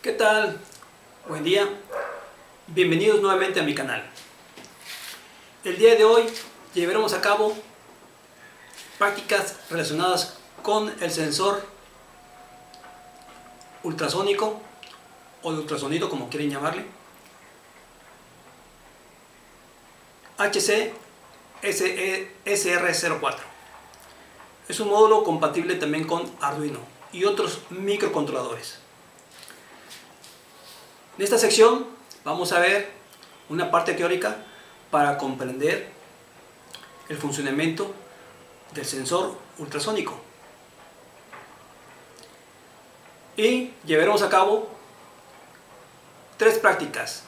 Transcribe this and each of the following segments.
¿Qué tal? Buen día. Bienvenidos nuevamente a mi canal. El día de hoy llevaremos a cabo prácticas relacionadas con el sensor ultrasónico o de ultrasonido, como quieren llamarle, HC SR04. Es un módulo compatible también con Arduino y otros microcontroladores. En esta sección vamos a ver una parte teórica para comprender el funcionamiento del sensor ultrasónico. Y llevaremos a cabo tres prácticas.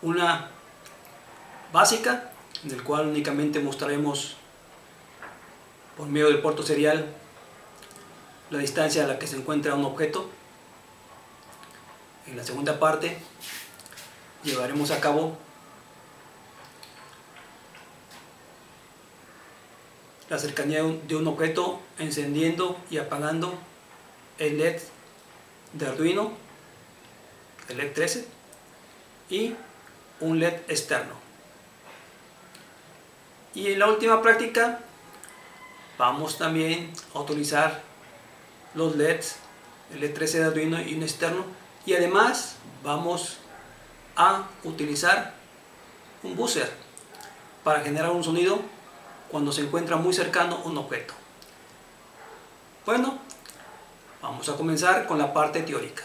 Una básica, en la cual únicamente mostraremos por medio del puerto serial la distancia a la que se encuentra un objeto. En la segunda parte llevaremos a cabo la cercanía de un objeto encendiendo y apagando el LED de Arduino, el LED 13, y un LED externo. Y en la última práctica vamos también a utilizar los LEDs, el LED 13 de Arduino y un externo, y además vamos a utilizar un buzzer para generar un sonido cuando se encuentra muy cercano a un objeto. Bueno, vamos a comenzar con la parte teórica.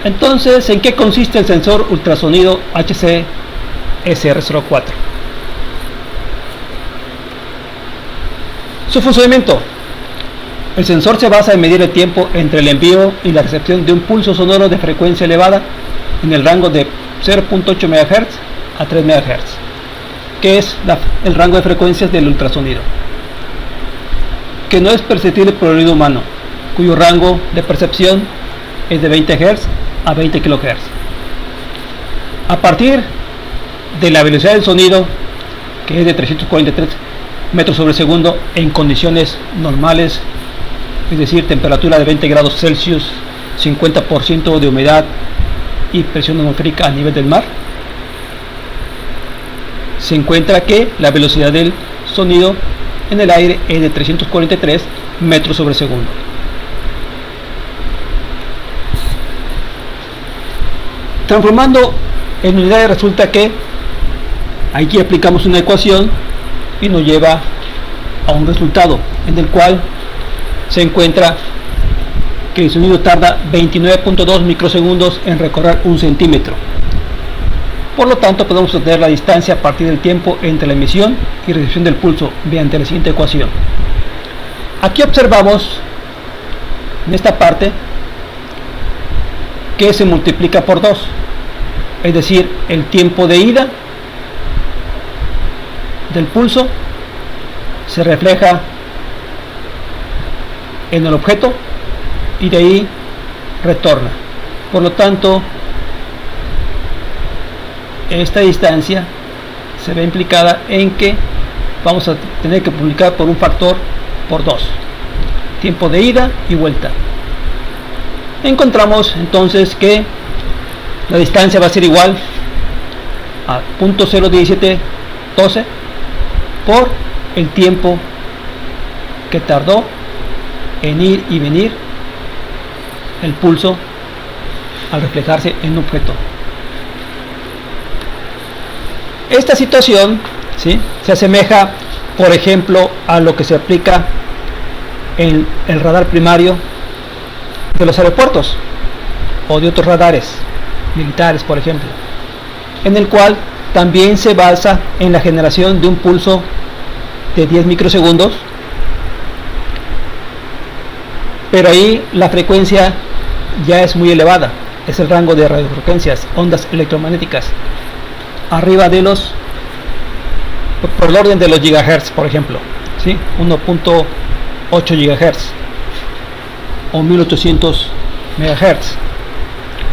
Entonces, ¿en qué consiste el sensor ultrasonido HC SR04? Su funcionamiento. El sensor se basa en medir el tiempo entre el envío y la recepción de un pulso sonoro de frecuencia elevada en el rango de 0.8 MHz a 3 MHz, que es el rango de frecuencias del ultrasonido, que no es perceptible por el oído humano, cuyo rango de percepción es de 20 Hz a 20 kHz. A partir de la velocidad del sonido, que es de 343 metros sobre segundo en condiciones normales, es decir, temperatura de 20 grados Celsius, 50% de humedad y presión atmosférica a nivel del mar, se encuentra que la velocidad del sonido en el aire es de 343 metros sobre segundo. Transformando en unidades, resulta que aquí aplicamos una ecuación y nos lleva a un resultado en el cual se encuentra que el sonido tarda 29.2 microsegundos en recorrer un centímetro. Por lo tanto, podemos obtener la distancia a partir del tiempo entre la emisión y recepción del pulso mediante la siguiente ecuación. Aquí observamos en esta parte que se multiplica por 2, es decir, el tiempo de ida del pulso se refleja en el objeto y de ahí retorna. Por lo tanto, esta distancia se ve implicada en que vamos a tener que multiplicar por un factor por 2, tiempo de ida y vuelta. Encontramos entonces que la distancia va a ser igual a 0.01712 por el tiempo que tardó en ir y venir el pulso al reflejarse en un objeto. Esta situación, ¿sí?, se asemeja, por ejemplo, a lo que se aplica en el radar primario de los aeropuertos o de otros radares militares, por ejemplo, en el cual también se basa en la generación de un pulso de 10 microsegundos, pero ahí la frecuencia ya es muy elevada, es el rango de radiofrecuencias, ondas electromagnéticas, arriba de los, por el orden de los gigahertz, por ejemplo, ¿sí?, 1.8 gigahertz o 1800 megahertz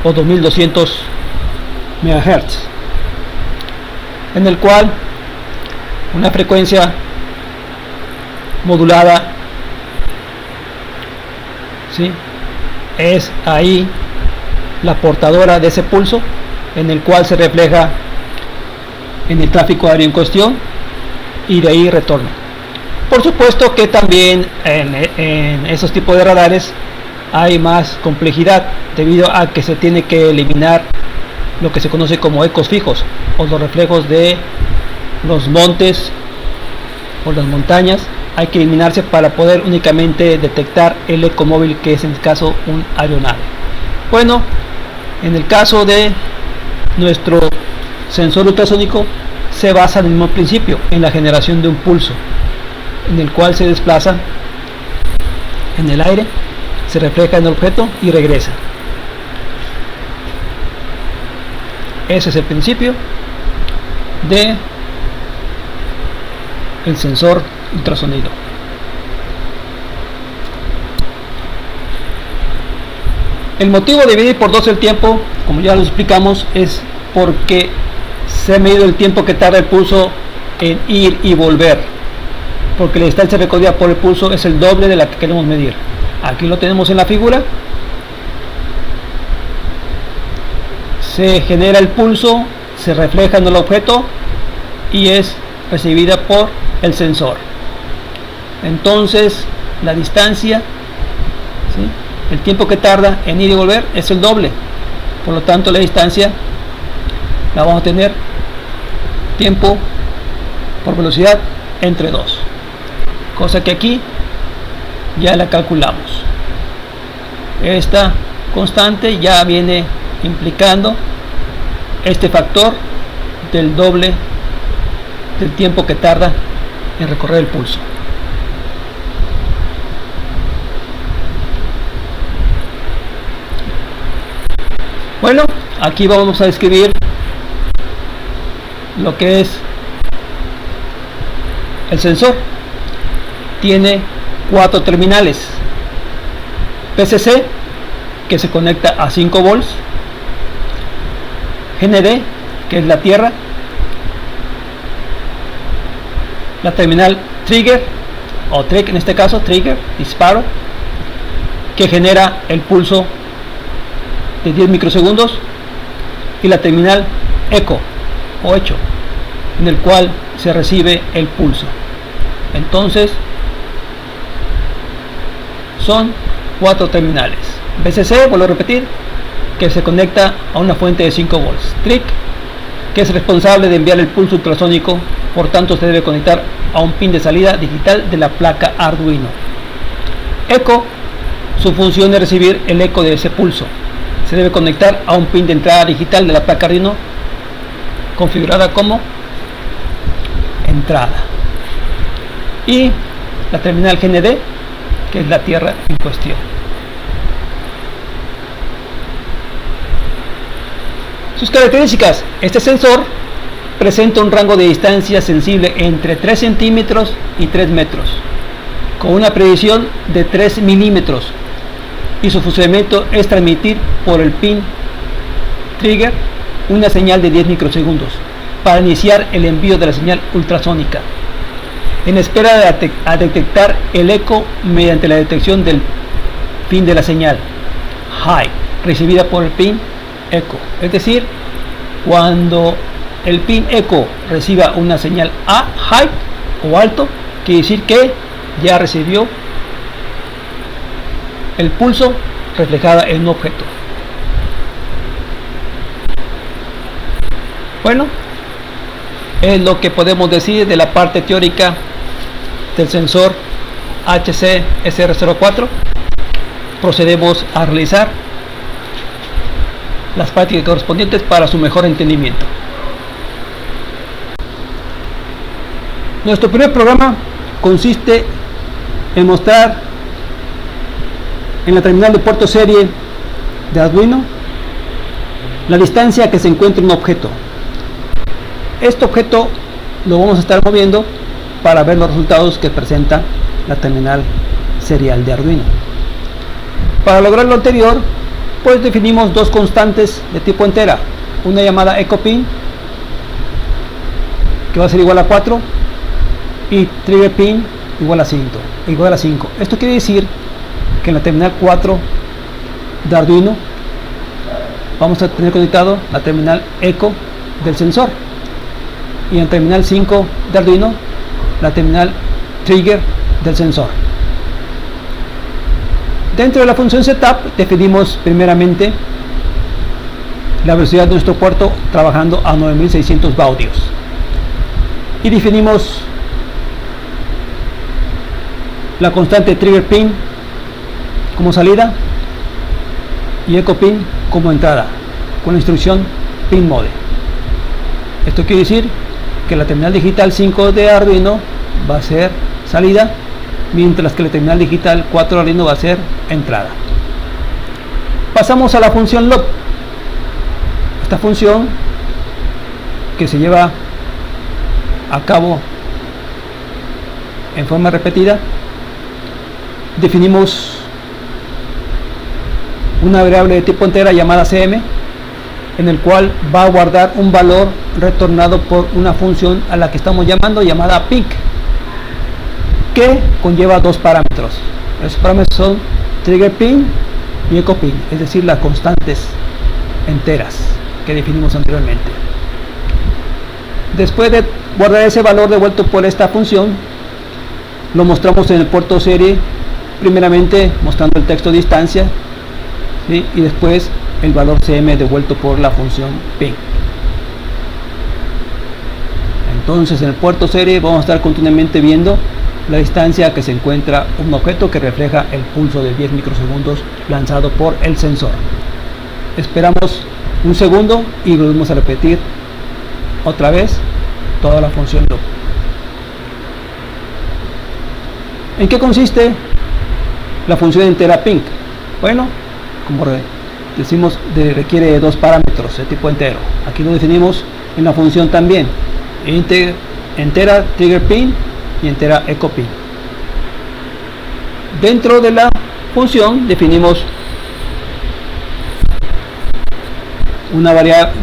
o 2200 megahertz, en el cual una frecuencia modulada, ¿sí? Es ahí la portadora de ese pulso, en el cual se refleja en el tráfico aéreo en cuestión y de ahí retorna. Por supuesto que también en esos tipos de radares hay más complejidad, debido a que se tiene que eliminar lo que se conoce como ecos fijos, o los reflejos de los montes o las montañas. Hay que eliminarse para poder únicamente detectar el eco móvil, que es en el caso un aeronave. Bueno, en el caso de nuestro sensor ultrasónico, se basa en el mismo principio, en la generación de un pulso, en el cual se desplaza en el aire, se refleja en el objeto y regresa. Ese es el principio de el sensor ultrasonido. El motivo de dividir por 2 el tiempo, como ya lo explicamos, es porque se ha medido el tiempo que tarda el pulso en ir y volver, porque la distancia recorrida por el pulso es el doble de la que queremos medir. Aquí lo tenemos en la figura. Se genera el pulso, se refleja en el objeto y es recibida por el sensor. Entonces la distancia, ¿sí?, el tiempo que tarda en ir y volver es el doble. Por lo tanto, la distancia la vamos a tener tiempo por velocidad entre 2, cosa que aquí ya la calculamos. Esta constante ya viene implicando este factor del doble del tiempo que tarda en recorrer el pulso. Bueno, aquí vamos a describir lo que es el sensor. Tiene 4 terminales: PCC, que se conecta a 5 volts, GND, que es la tierra, la terminal trigger, o TRIG en este caso, trigger, disparo, que genera el pulso de 10 microsegundos, y la terminal eco o hecho, en el cual se recibe el pulso. Entonces son 4 terminales. BCC, vuelvo a repetir, que se conecta a una fuente de 5 volts. TRIG, que es responsable de enviar el pulso ultrasónico, por tanto se debe conectar a un pin de salida digital de la placa Arduino. Eco, su función es recibir el eco de ese pulso, se debe conectar a un pin de entrada digital de la placa Arduino, configurada como entrada. Y la terminal GND, que es la tierra en cuestión. Sus características: este sensor presenta un rango de distancia sensible entre 3 centímetros y 3 metros, con una precisión de 3 milímetros, y su funcionamiento es transmitir por el pin trigger una señal de 10 microsegundos para iniciar el envío de la señal ultrasónica, en espera de detectar el eco mediante la detección del pin de la señal high recibida por el pin eco. Es decir, cuando el pin eco reciba una señal A high o alto, quiere decir que ya recibió el pulso reflejada en un objeto. Bueno, es lo que podemos decir de la parte teórica del sensor HC-SR04. Procedemos a realizar las prácticas correspondientes para su mejor entendimiento. Nuestro primer programa consiste en mostrar en la terminal de puerto serie de Arduino la distancia que se encuentra un objeto. Este objeto lo vamos a estar moviendo para ver los resultados que presenta la terminal serial de Arduino. Para lograr lo anterior, pues definimos 2 constantes de tipo entera, una llamada ecopin, que va a ser igual a 4, y trigger pin, igual a 5. Esto quiere decir que en la terminal 4 de Arduino vamos a tener conectado la terminal eco del sensor, y en terminal 5 de Arduino la terminal trigger del sensor. Dentro de la función setup definimos primeramente la velocidad de nuestro puerto trabajando a 9600 baudios, y definimos la constante trigger pin como salida y eco pin como entrada con la instrucción pin mode. Esto quiere decir que la terminal digital 5 de Arduino va a ser salida, mientras que la terminal digital 4 de Arduino va a ser entrada. Pasamos a la función loop. Esta función, que se lleva a cabo en forma repetida, definimos una variable de tipo entera llamada cm, en el cual va a guardar un valor retornado por una función a la que estamos llamada pic, que conlleva dos parámetros. Esos parámetros son trigger pin y eco pin, es decir, las constantes enteras que definimos anteriormente. Después de guardar ese valor devuelto por esta función, lo mostramos en el puerto serie, primeramente mostrando el texto distancia, ¿sí? Y después el valor cm devuelto por la función pin. Entonces en el puerto serie vamos a estar continuamente viendo la distancia a que se encuentra un objeto que refleja el pulso de 10 microsegundos lanzado por el sensor. Esperamos un segundo y volvemos a repetir otra vez toda la función loop. ¿En qué consiste la función entera pin? Bueno, como decimos, requiere de dos parámetros de tipo entero. Aquí lo definimos en la función también: entera trigger pin y entera eco pin. Dentro de la función definimos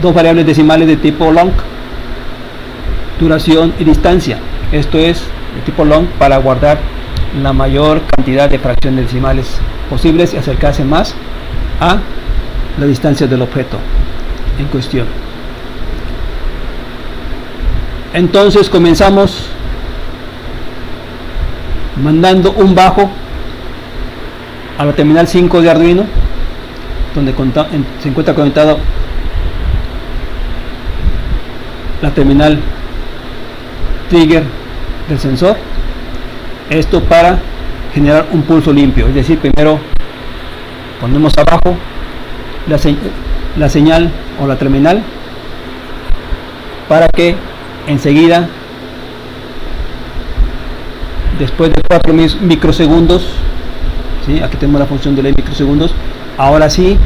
dos variables decimales de tipo long, duración y distancia. Esto es de tipo long para guardar la mayor cantidad de fracciones decimales posibles y acercarse más a la distancia del objeto en cuestión. Entonces comenzamos mandando un bajo a la terminal 5 de Arduino, donde se encuentra conectado la terminal trigger del sensor. Esto para generar un pulso limpio, es decir, primero ponemos abajo la señal o la terminal para que enseguida, después de 4 microsegundos, ¿sí? Aquí tenemos la función de ley microsegundos, ahora sí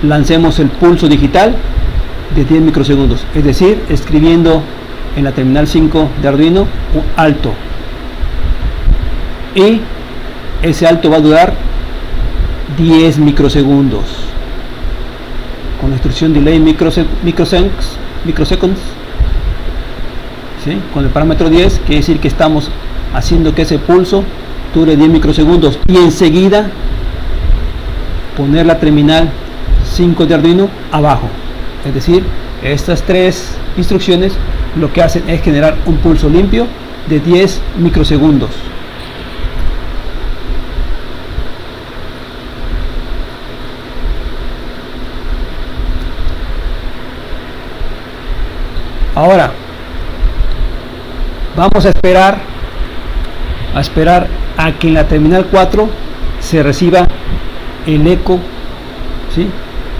lancemos el pulso digital de 10 microsegundos, es decir, escribiendo en la terminal 5 de Arduino un alto, y ese alto va a durar 10 microsegundos con la instrucción delay microseconds, ¿sí? Con el parámetro 10 quiere decir que estamos haciendo que ese pulso dure 10 microsegundos, y enseguida poner la terminal 5 de Arduino abajo. Es decir, estas tres instrucciones lo que hacen es generar un pulso limpio de 10 microsegundos. Ahora vamos a esperar a que en la terminal 4 se reciba el eco, ¿sí?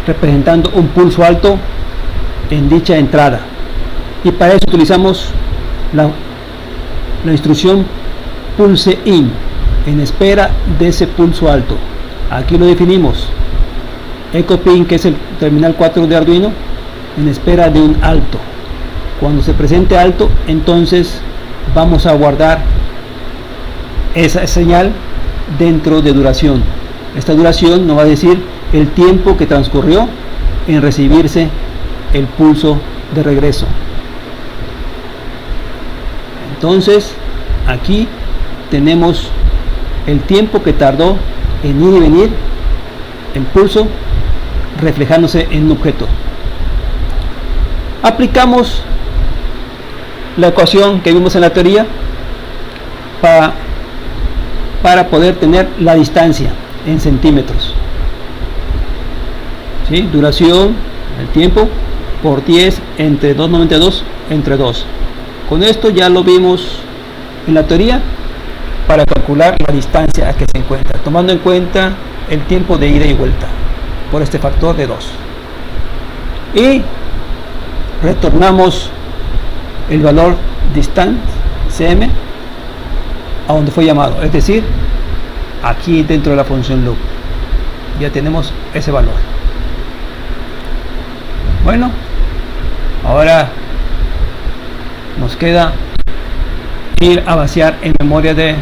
Representando un pulso alto en dicha entrada, y para eso utilizamos la instrucción pulse in, en espera de ese pulso alto. Aquí lo definimos: eco pin, que es el terminal 4 de Arduino, en espera de un alto. Cuando se presente alto, entonces vamos a guardar esa señal dentro de duración. Esta duración nos va a decir el tiempo que transcurrió en recibirse el pulso de regreso. Entonces aquí tenemos el tiempo que tardó en ir y venir el pulso reflejándose en un objeto. Aplicamos la ecuación que vimos en la teoría para poder tener la distancia en centímetros. ¿Sí? Duración, el tiempo, por 10 entre 2,92 entre 2. Con esto ya lo vimos en la teoría para calcular la distancia a que se encuentra, tomando en cuenta el tiempo de ida y vuelta por este factor de 2. Y retornamos el valor distance cm a donde fue llamado, es decir, aquí dentro de la función loop ya tenemos ese valor. Bueno, ahora nos queda ir a vaciar en memoria de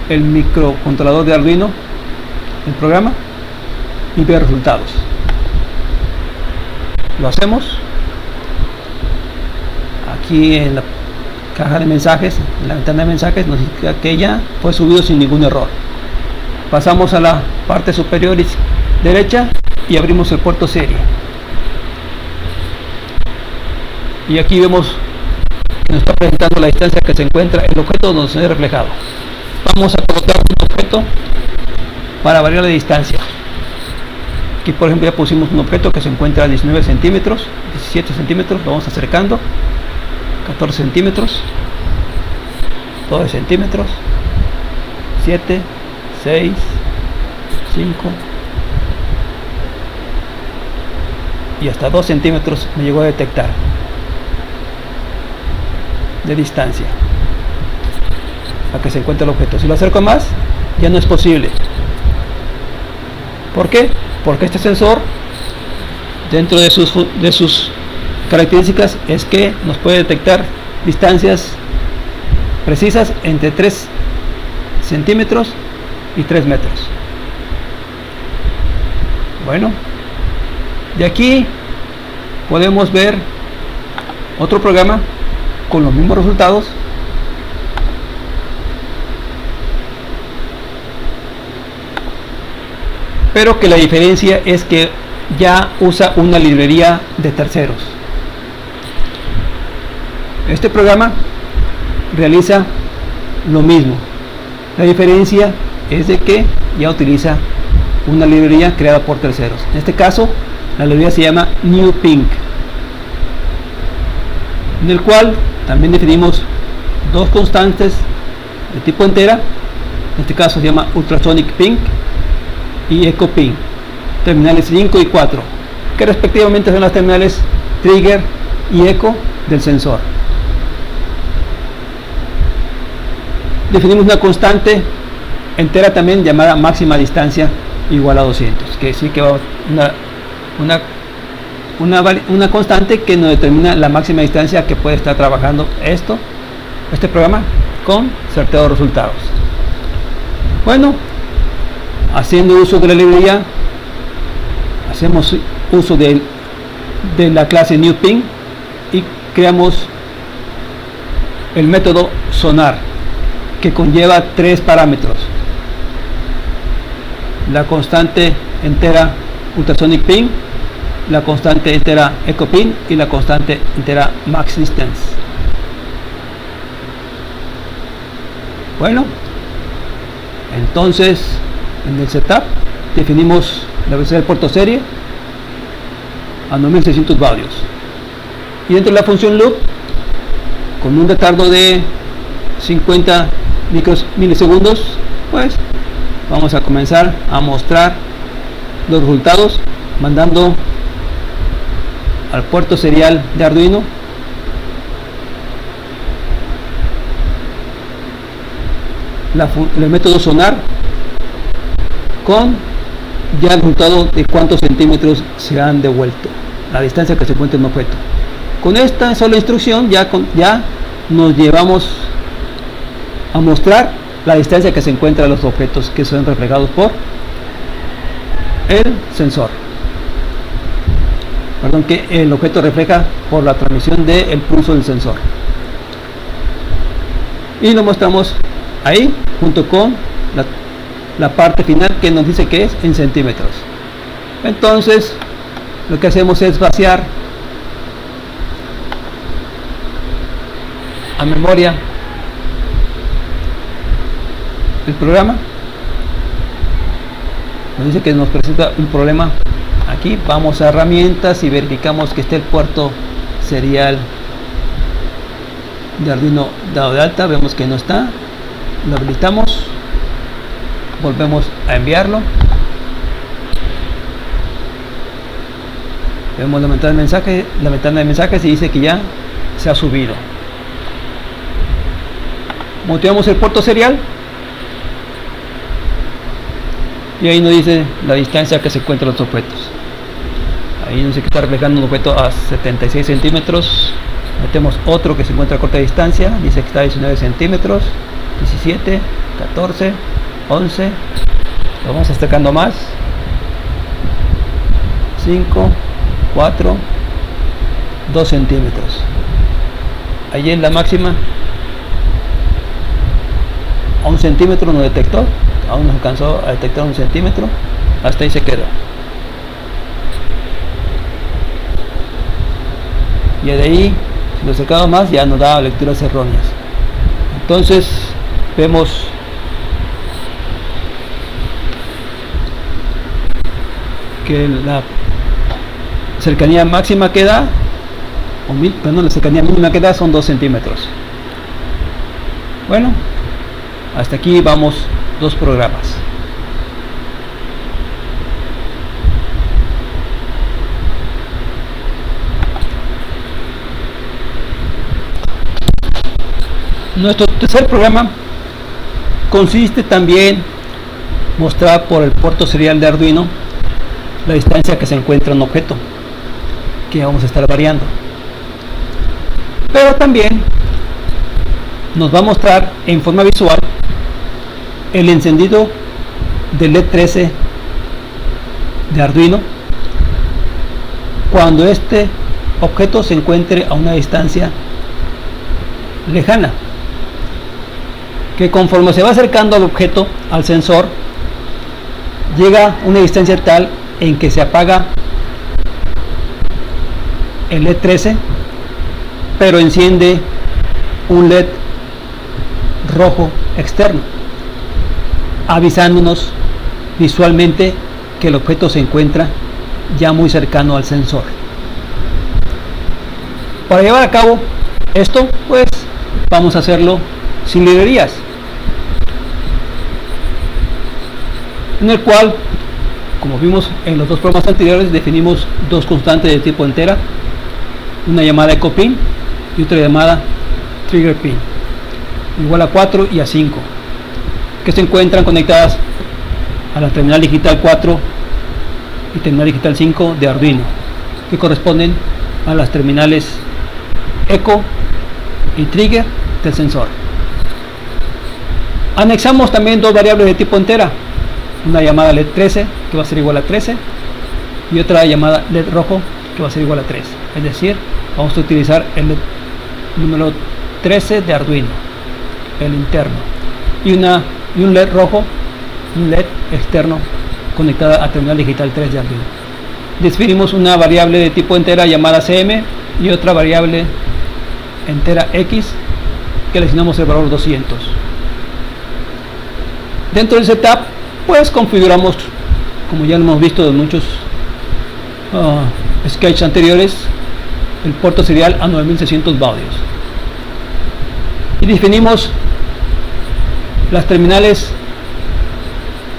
el microcontrolador de Arduino el programa y ver resultados. Lo hacemos aquí en la caja de mensajes, en la ventana de mensajes nos indica que ya fue subido sin ningún error. Pasamos a la parte superior derecha y abrimos el puerto serie, y aquí vemos que nos está presentando la distancia que se encuentra el objeto donde se ve reflejado. Vamos a colocar un objeto para variar la distancia. Aquí por ejemplo ya pusimos un objeto que se encuentra a 19 centímetros, 17 centímetros, lo vamos acercando, 14 centímetros, 12 centímetros, 7, 6, 5 y hasta 2 centímetros me llegó a detectar de distancia a que se encuentra el objeto. Si lo acerco más ya no es posible. ¿Por qué? Porque este sensor, dentro de sus características, es que nos puede detectar distancias precisas entre 3 centímetros y 3 metros. Bueno, de aquí podemos ver otro programa con los mismos resultados, pero que la diferencia es que ya usa una librería de terceros. Este programa realiza lo mismo, la diferencia es de que ya utiliza una librería creada por terceros. En este caso la librería se llama NewPink, en el cual también definimos dos constantes de tipo entera. En este caso se llama Ultrasonic Pink y Echo Pink, terminales 5 y 4, que respectivamente son las terminales trigger y echo del sensor. Definimos una constante entera también llamada máxima distancia igual a 200, que sí que va una constante que nos determina la máxima distancia que puede estar trabajando este programa con certeros resultados. Bueno, haciendo uso de la librería, hacemos uso de la clase NewPink y creamos el método sonar, que conlleva 3 parámetros: la constante entera Ultrasonic Pink, la constante entera Echo Pink y la constante entera Max Distance. Bueno, entonces en el setup definimos la velocidad del puerto serie a 9600 baudios, y dentro de la función loop, con un retardo de 50 milisegundos, pues vamos a comenzar a mostrar los resultados mandando al puerto serial de Arduino el método sonar con ya el resultado de cuántos centímetros se han devuelto, la distancia que se encuentra en un objeto. Con esta sola instrucción ya nos llevamos a mostrar la distancia que se encuentra en los objetos que son reflejados por el sensor. Perdón, que el objeto refleja por la transmisión del pulso del sensor. y lo mostramos ahí junto con la parte final que nos dice que es en centímetros. Entonces lo que hacemos es vaciar a memoria el programa. Nos dice que nos presenta un problema aquí. Vamos a herramientas y verificamos que esté el puerto serial de Arduino dado de alta. Vemos que no está, lo habilitamos, volvemos a enviarlo, vemos la ventana de mensajes y dice que ya se ha subido. Motivamos el puerto serial y ahí nos dice la distancia que se encuentran los objetos. Ahí nos dice que está reflejando un objeto a 76 centímetros. Metemos otro que se encuentra a corta distancia, dice que está a 19 centímetros, 17, 14, 11. Lo vamos acercando más, 5, 4, 2 centímetros. Ahí en la máxima, a 1 centímetro nos detectó, aún nos alcanzó a detectar 1 centímetro, hasta ahí se quedó. Y de ahí, si lo acercamos más, ya nos da lecturas erróneas. Entonces vemos que la cercanía máxima que da, la cercanía mínima que da son 2 centímetros. Bueno, hasta aquí vamos 2 programas. Nuestro tercer programa consiste también mostrar por el puerto serial de Arduino la distancia que se encuentra un objeto que vamos a estar variando, pero también nos va a mostrar en forma visual el encendido del LED 13 de Arduino cuando este objeto se encuentre a una distancia lejana, que conforme se va acercando al objeto, al sensor, llega a una distancia tal en que se apaga el LED 13, pero enciende un LED rojo externo, avisándonos visualmente que el objeto se encuentra ya muy cercano al sensor. Para llevar a cabo esto, pues vamos a hacerlo sin librerías, en el cual, como vimos en los 2 programas anteriores, definimos 2 constantes de tipo entera, una llamada echo pin y otra llamada trigger pin, igual a 4 y a 5, que se encuentran conectadas a la terminal digital 4 y terminal digital 5 de Arduino, que corresponden a las terminales echo y trigger del sensor. Anexamos también 2 variables de tipo entera, una llamada LED 13 que va a ser igual a 13 y otra llamada LED rojo que va a ser igual a 3. Es decir, vamos a utilizar el LED número 13 de Arduino, el interno, y un LED rojo, un LED externo conectada a terminal digital 3 de Arduino. Definimos una variable de tipo entera llamada cm y otra variable entera x que le asignamos el valor 200. Dentro del setup, pues configuramos, como ya lo hemos visto en muchos sketches anteriores, el puerto serial a 9600 baudios y definimos las terminales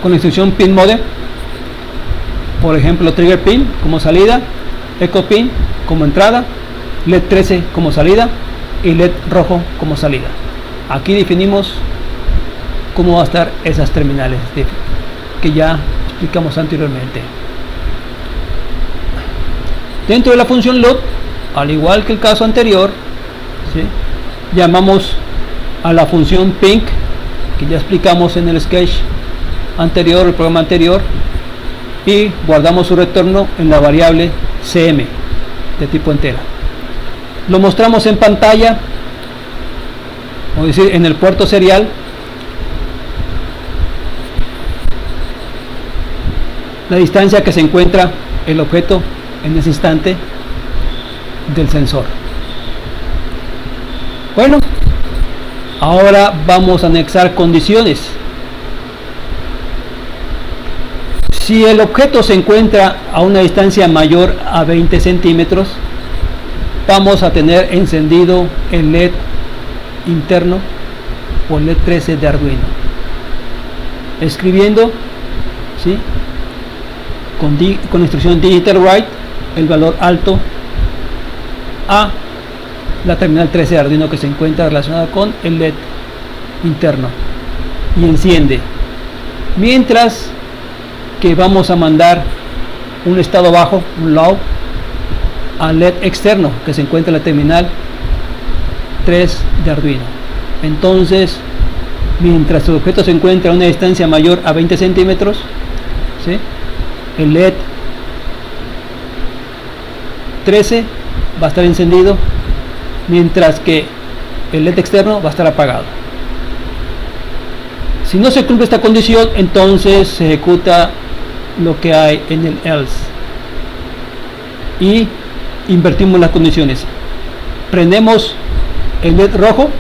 con la instrucción pin mode, por ejemplo trigger pin como salida, echo pin como entrada, LED 13 como salida y LED rojo como salida. Aquí definimos cómo va a estar esas terminales que ya explicamos anteriormente. Dentro de la función load, al igual que el caso anterior, ¿sí?, llamamos a la función ping, que ya explicamos en el sketch anterior, el programa anterior, y guardamos su retorno en la variable cm de tipo entera. Lo mostramos en pantalla o decir en el puerto serial, la distancia que se encuentra el objeto en ese instante del sensor. Bueno, ahora vamos a anexar condiciones. Si el objeto se encuentra a una distancia mayor a 20 centímetros, vamos a tener encendido el LED interno o LED 13 de Arduino, escribiendo, ¿sí?, con la instrucción digital write el valor alto a la terminal 13 de Arduino que se encuentra relacionada con el LED interno, y enciende, mientras que vamos a mandar un estado bajo, un low, al LED externo que se encuentra en la terminal 3 de Arduino. Entonces, mientras el objeto se encuentra a una distancia mayor a 20 centímetros, ¿sí?, el LED 13 va a estar encendido, mientras que el LED externo va a estar apagado. Si no se cumple esta condición, entonces se ejecuta lo que hay en el else y invertimos las condiciones. Prendemos el LED rojo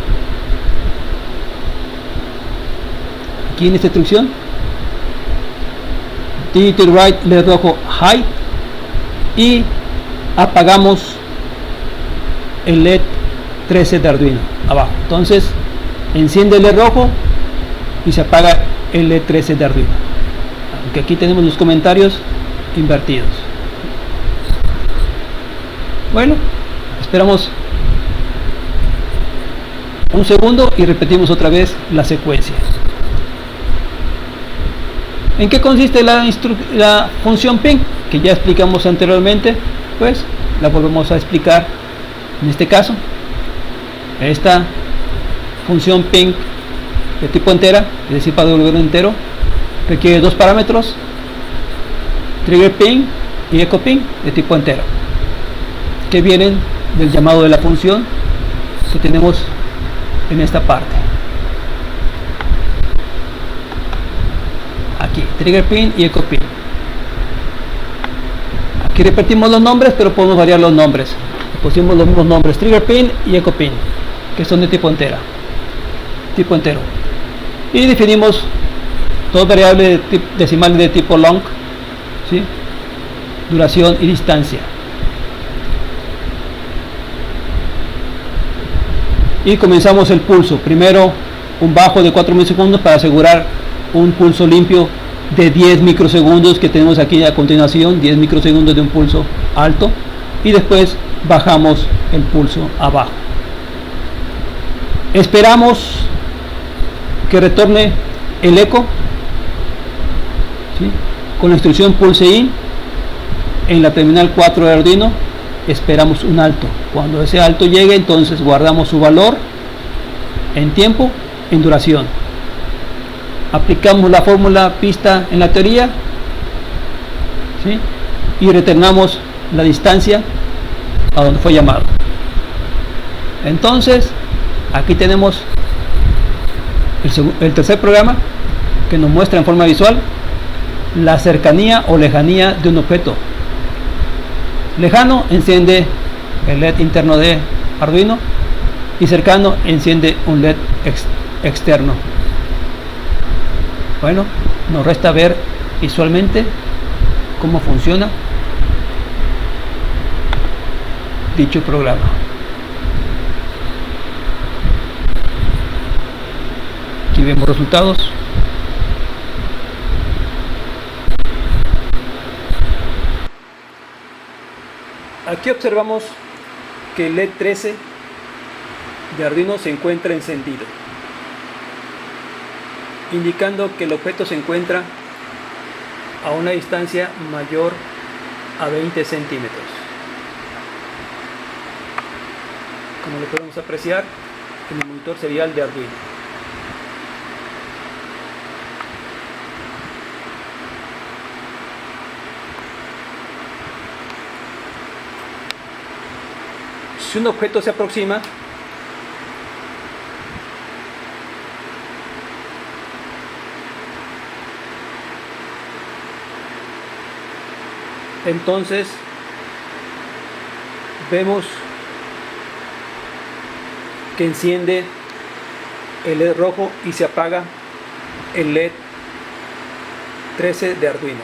aquí en esta instrucción, digital write LED rojo high, y apagamos el LED 13 de Arduino abajo. Entonces enciende el LED rojo y se apaga el LED 13 de Arduino, aunque aquí tenemos los comentarios invertidos. Bueno, esperamos un segundo y repetimos otra vez la secuencia. ¿En qué consiste la función ping? Que ya explicamos anteriormente, pues la volvemos a explicar en este caso. Esta función ping de tipo entera, es decir, para devolver un entero, requiere dos parámetros: trigger ping y echo ping de tipo entero, que vienen del llamado de la función que tenemos en esta parte. Aquí, trigger pin y echo pin. Aquí repetimos los nombres, pero podemos variar los nombres. Pusimos los mismos nombres, trigger pin y echo pin, que son de tipo entero. Y definimos dos variables decimales de tipo long, ¿sí?, duración y distancia. Y comenzamos el pulso. Primero un bajo de 4 milisegundos para asegurar un pulso limpio de 10 microsegundos que tenemos aquí a continuación, 10 microsegundos de un pulso alto, y después bajamos el pulso abajo. Esperamos que retorne el eco, ¿sí?, con la instrucción pulse in en la terminal 4 de Arduino. Esperamos un alto. Cuando ese alto llegue, entonces guardamos su valor en tiempo, en duración. Aplicamos la fórmula vista en la teoría, ¿sí?, y retornamos la distancia a donde fue llamado. Entonces aquí tenemos el tercer programa, que nos muestra en forma visual la cercanía o lejanía de un objeto. Lejano enciende el LED interno de Arduino, y cercano enciende un LED externo. Bueno, nos resta ver visualmente cómo funciona dicho programa. Aquí vemos resultados. Aquí observamos que el LED 13 de Arduino se encuentra encendido, indicando que el objeto se encuentra a una distancia mayor a 20 centímetros. Como lo podemos apreciar en el monitor serial de Arduino. Si un objeto se aproxima, Entonces vemos que enciende el LED rojo y se apaga el LED 13 de Arduino,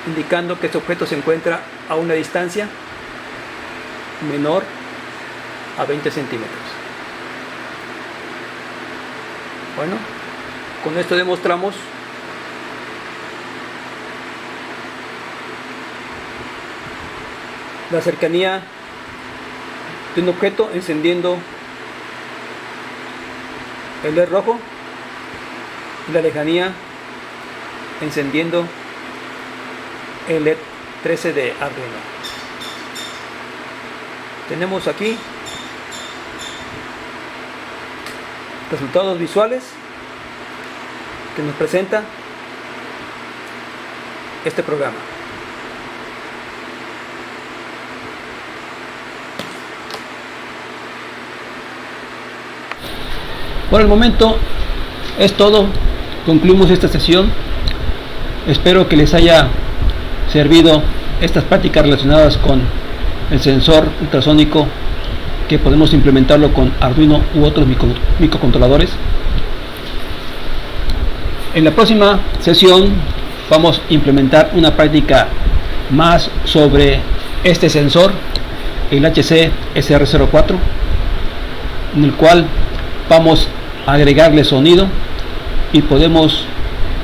indicando que este objeto se encuentra a una distancia menor a 20 centímetros. Bueno, con esto demostramos la cercanía de un objeto encendiendo el LED rojo y la lejanía encendiendo el LED 13 de Arduino. Tenemos aquí resultados visuales que nos presenta este programa. Por el momento es todo. Concluimos esta sesión. Espero que les haya servido estas prácticas relacionadas con el sensor ultrasónico, que podemos implementarlo con Arduino u otros microcontroladores. En la próxima sesión vamos a implementar una práctica más sobre este sensor, el HC SR04, en el cual vamos a agregarle sonido y podemos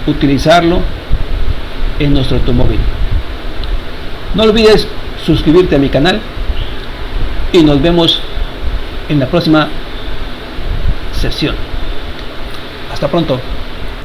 utilizarlo en nuestro automóvil. No olvides suscribirte a mi canal y nos vemos en la próxima sesión. Hasta pronto.